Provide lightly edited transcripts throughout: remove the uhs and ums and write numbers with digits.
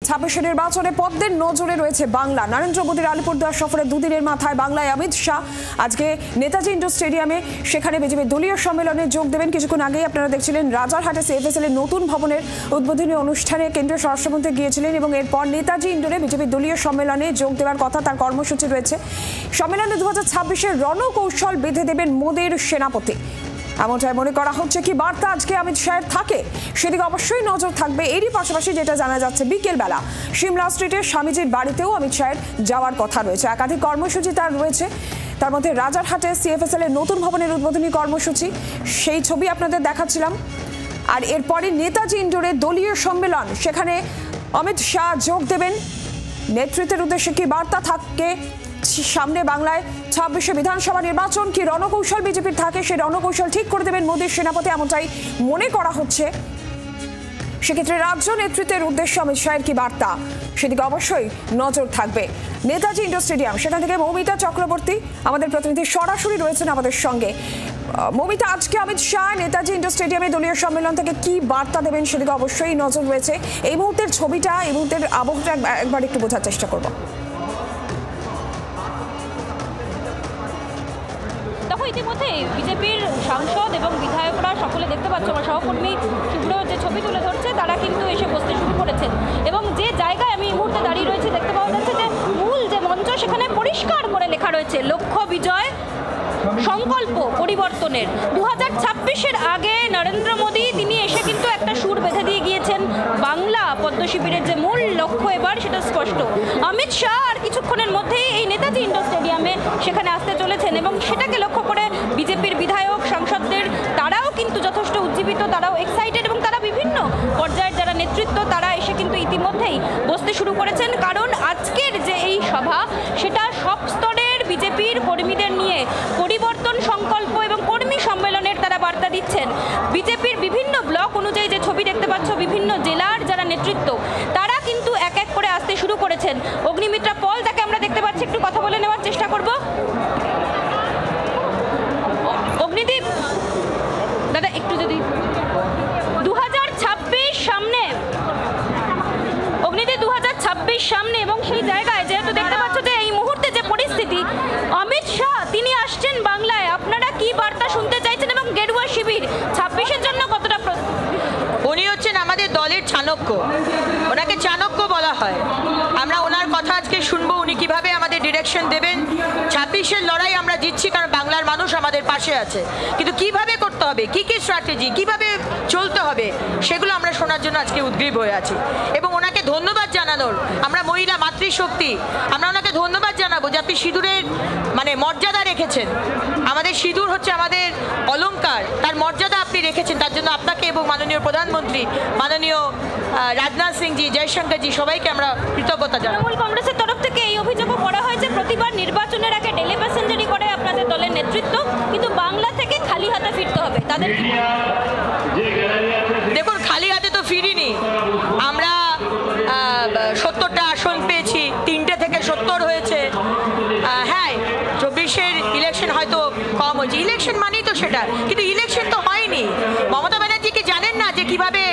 26 নির্বাচনে পদ্মের নজরে রয়েছে বাংলা। নরেন্দ্র মোদীর আলিপুরদুয়ার সফরে দুদিনের মাথায় বাংলায় অমিত শাহ আজকে নেতাজি ইন্ডোর স্টেডিয়ামে সেখানে বিজেপির দলীয় সম্মেলনে যোগ দেবেন। কিছুক্ষণ আগেই আপনারা দেখছিলেন রাজারহাটে সিএফএসএল এর নতুন ভবনের উদ্বোধনী অনুষ্ঠানে কেন্দ্রীয় স্বরাষ্ট্রমন্ত্রী গিয়েছিলেন এবং এরপর নেতাজি ইন্ডোরে বিজেপির দলীয় সম্মেলনে যোগ দেওয়ার কথা তার কর্মসূচি রয়েছে। সম্মেলনে 2026-এর রণকৌশল বেঁধে দেবেন মোদীর সেনাপতি, এমনটাই মনে করা হচ্ছে। কি বার্তা আজকে অমিত শাহের থাকে সেদিকে অবশ্যই নজর থাকবে। এরই পাশাপাশি যেটা জানা যাচ্ছে, বিকেলবেলা সিমলা স্ট্রিটের স্বামীজির বাড়িতেও অমিত শাহের যাওয়ার কথা রয়েছে। একাধিক কর্মসূচি তার রয়েছে, তার মধ্যে রাজারহাটে সিএফএসএল এর নতুন ভবনের উদ্বোধনী কর্মসূচি, সেই ছবি আপনাদের দেখাচ্ছিলাম। আর এরপরে নেতাজি ইন্ডোরে দলীয় সম্মেলন, সেখানে অমিত শাহ যোগ দেবেন। নেতৃত্বের উদ্দেশ্যে কি বার্তা থাকে সামনে বাংলায় 26 বিধানসভা নির্বাচন, কি রণকৌশল বিজেপির থাকে সেই রণকৌশল ঠিক করে দেবেন মোদীর সেনাপতি, এমনটাই মনে করা হচ্ছে। সেক্ষেত্রে রাজ্য নেতৃত্বের উদ্দেশ্যে অমিত শাহের কি বার্তা সেদিকে অবশ্যই নজর থাকবে। নেতাজি ইন্ডোর স্টেডিয়াম, সেখান থেকে মৌমিতা চক্রবর্তী আমাদের প্রতিনিধি সরাসরি রয়েছেন আমাদের সঙ্গে। মৌমিতা, আজকে অমিত শাহ নেতাজি ইন্ডোর স্টেডিয়ামে দলীয় সম্মেলন থেকে কি বার্তা দেবেন সেদিকে অবশ্যই নজর রয়েছে। এই মুহূর্তের ছবিটা, এই মুহূর্তের আবহটা একবার একটু বোঝার চেষ্টা করবো। দেখো, ইতিমধ্যে বিজেপির সাংসদ এবং বিধায়করা সকলে দেখতে পাচ্ছ, আমার সহকর্মী শুভ্র যে ছবি তুলে ধরছে, তারা কিন্তু এসে বসতে শুরু করেছেন। এবং যে জায়গায় আমি এই মুহূর্তে দাঁড়িয়ে রয়েছি দেখতে পাওয়া যাচ্ছে যে মূল যে মঞ্চ, সেখানে পরিষ্কার করে লেখা রয়েছে লক্ষ্য বিজয়, সংকল্প পরিবর্তনের। 2026-এর আগে নরেন্দ্র মোদী তিনি এসে কিন্তু একটা সুর বেঁধে দিয়ে গিয়েছেন। বাংলা পদ্ম শিবিরের যে মূল লক্ষ্য এবার সেটা স্পষ্ট। অমিত শাহ আর কিছুক্ষণের মধ্যেই এই নেতাজি ইন্ডোর স্টেডিয়ামে সেখানে আসতে চলেছেন এবং সেটাকে লক্ষ্য করে বিজেপির বিধায়ক সাংসদদের তারাও কিন্তু যথেষ্ট উজ্জীবিত, তারাও এক্সাইটেড এবং তারা বিভিন্ন পর্যায়ের যারা নেতৃত্ব তারা এসে কিন্তু ইতিমধ্যেই বসতে শুরু করেছেন। কারণ আজকের যে এই সভা, সেটা সব স্তরের বিজেপির কর্মীদের নিয়ে পরিবর্তন, সংকল্প এবং কর্মী সম্মেলনের তারা বার্তা দিচ্ছেন। বিজেপির বিভিন্ন ব্লক অনুযায়ী যে ছবি দেখতে পাচ্ছ, বিভিন্ন জেলার যারা নেতৃত্ব তারা কিন্তু এক এক করে আসতে শুরু করেছেন। অগ্নিমিত্রা পল, তাকে আমরা দেখতে পাচ্ছি, একটু কথা বলে নেওয়ার চেষ্টা করব। অগ্নিদীপ দাদা, একটু যদি 2026 সামনে, অগ্নিদীপ 2026 সামনে, এবং সেই জায়গায় যেহেতু দেখতে পাচ্ছ যে এই মুহূর্তে যে পরিস্থিতি, অমিত শাহ তিনি আসছেন বাংলায়, আপনারা কি বার্তা শুনতে চাইছেন এবং গেরুয়া শিবির 26-এর জন্য কতটা প্রস্তুত? উনি হচ্ছেন আমাদের দলের চাণক্য, ওনাকে চাণক্য বলা হয়। আমরা ওনার কথা আজকে শুনবো, উনি কিভাবে আমাদের ডিরেকশন দেবেন। 26-এর লড়াই আমরা জিতছি কারণ বাংলার মানুষ আমাদের পাশে আছে, কিন্তু কিভাবে করতে হবে, কি কি স্ট্র্যাটেজি, কিভাবে চলতে হবে, সেগুলো আমরা শোনার জন্য আজকে উদ্গ্রীব হয়ে আছি। এবং ওনাকে ধন্যবাদ জানানোর, আমরা মহিলা মাতৃশক্তি, আমরা ওনাকে ধন্যবাদ জানাবো যে আপনি সিঁদুরের মর্যাদা রেখেছেন। আমাদের সিঁদুর হচ্ছে আমাদের অলংকার, তার মর্যাদা আপনি রেখেছেন, তার জন্য আপনাকে এবং মাননীয় প্রধানমন্ত্রী, মাননীয় রাজনাথ সিংজি, জয়শঙ্করজি, সবাইকে আমরা কৃতজ্ঞতা জানাই। তৃণমূল কংগ্রেসের তরফ থেকে এই অভিযোগও করা হয়েছে, প্রতিবার নির্বাচনের আগে ডেলি প্যাসেঞ্জারি করে আপনাদের দলের নেতৃত্ব, কিন্তু বাংলা থেকে খালি হাতে ফিরতে হবে তাদের। দেখুন, খালি হাতে তো ফিরিনি আমরা। 70টা আসন পেয়েছি, 3টে থেকে 70 হয়েছে। হ্যাঁ, 24-এর ইলেকশন হয়তো কম হয়েছে, ইলেকশন মানেই তো সেটা, কিন্তু ইলেকশন তো হয়নি। মমতা ব্যানার্জি কি জানেন না যে কিভাবে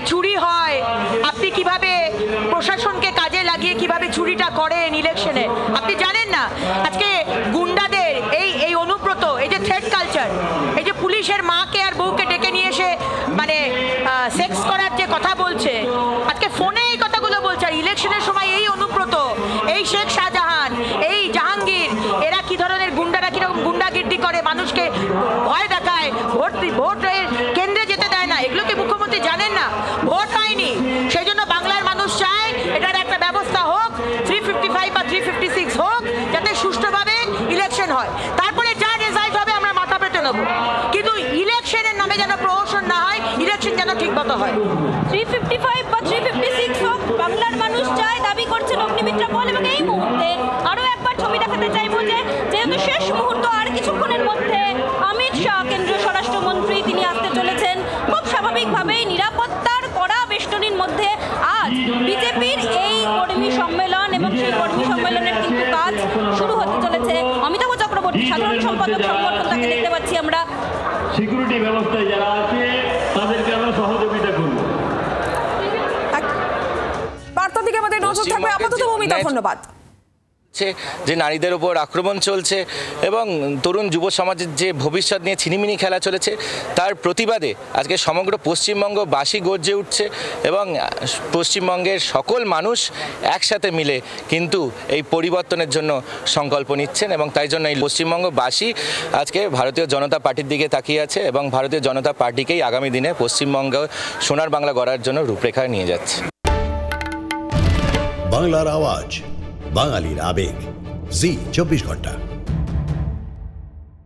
চুরি হয়, আপনি কিভাবে প্রশাসনকে কাজে লাগিয়ে কিভাবে চুরিটা করেন ইলেকশনে, আপনি জানেন না? আজকে গুন্ডাদের এই অনুব্রত, এই যে থ্রেট কালচার, এই যে পুলিশের মাকে আর বউকে ডেকে নিয়ে এসে সেক্স করার যে কথা বলছে, আজকে ফোনে এই কথাগুলো বলছে, আর ইলেকশনের সময় এই অনুব্রত, এই শেখ শাহজাহান, এই জাহাঙ্গীর, এরা কি ধরনের গুন্ডারা কিরকম গুন্ডাগির্দি করে, মানুষকে ভয় দেখায়, ভোটের কেন্দ্রে যেতে দেয় না, এগুলো কি মুখ্যমন্ত্রী জানেন না? ভোট হয়নি, সেই জন্য বাংলার মানুষ চায় এটার একটা ব্যবস্থা হোক, 355 বা 356 হোক, যাতে সুষ্ঠুভাবে ইলেকশন হয়। তারপরে যা রেজাল্ট হবে আমরা মাথা পেতে নেব, কিন্তু ইলেকশনের নামে যেন প্রহসন না হয়, ইলেকশন যেন ঠিক মতো হয়। 355 বা 356 হোক, বাংলার মানুষ চায়, দাবি করছেন অগ্নিমিত্রা পল। এবং এই মুহূর্তে আরও একবার ছবি দেখাতে চাইবো যে যেহেতু শেষ মুহূর্ত, আর কিছুক্ষণের মধ্যে অমিত শাহ কেন্দ্রীয় স্বরাষ্ট্রমন্ত্রী তিনি আসতে চলেছেন। খুব স্বাভাবিকভাবেই নিরাপত্তার কড়া বেষ্টনীর মধ্যে আজ বিজেপির এই কর্মী সম্মেলন এবং সেই কর্মী সম্মেলনের কিন্তু কাজ শুরু হতে চলেছে। অমিতাভ চক্রবর্তী সাধারণ সম্পাদক সংগঠন, তাকে দেখতে পাচ্ছি আমরা। সিকিউরিটি ব্যবস্থায় যারা আছে তাদেরকে আমরা সহযোগিতা করব। নজর থাকবে। আপাতত মমিতা, ধন্যবাদ। যে নারীদের উপর আক্রমণ চলছে এবং তরুণ যুব সমাজের যে ভবিষ্যৎ নিয়ে ছিনিমিনি খেলা চলেছে, তার প্রতিবাদে আজকে সমগ্র পশ্চিমবঙ্গবাসী গর্জে উঠছে এবং পশ্চিমবঙ্গের সকল মানুষ একসাথে মিলে কিন্তু এই পরিবর্তনের জন্য সংকল্প নিচ্ছেন এবং তাই জন্য এই পশ্চিমবঙ্গবাসী আজকে ভারতীয় জনতা পার্টির দিকে তাকিয়ে আছে এবং ভারতীয় জনতা পার্টিকেই আগামী দিনে পশ্চিমবঙ্গ সোনার বাংলা গড়ার জন্য রূপরেখা নিয়ে যাচ্ছে। বাংলার আওয়াজ, বাঙালির আবেগ, জি 24 ঘন্টা।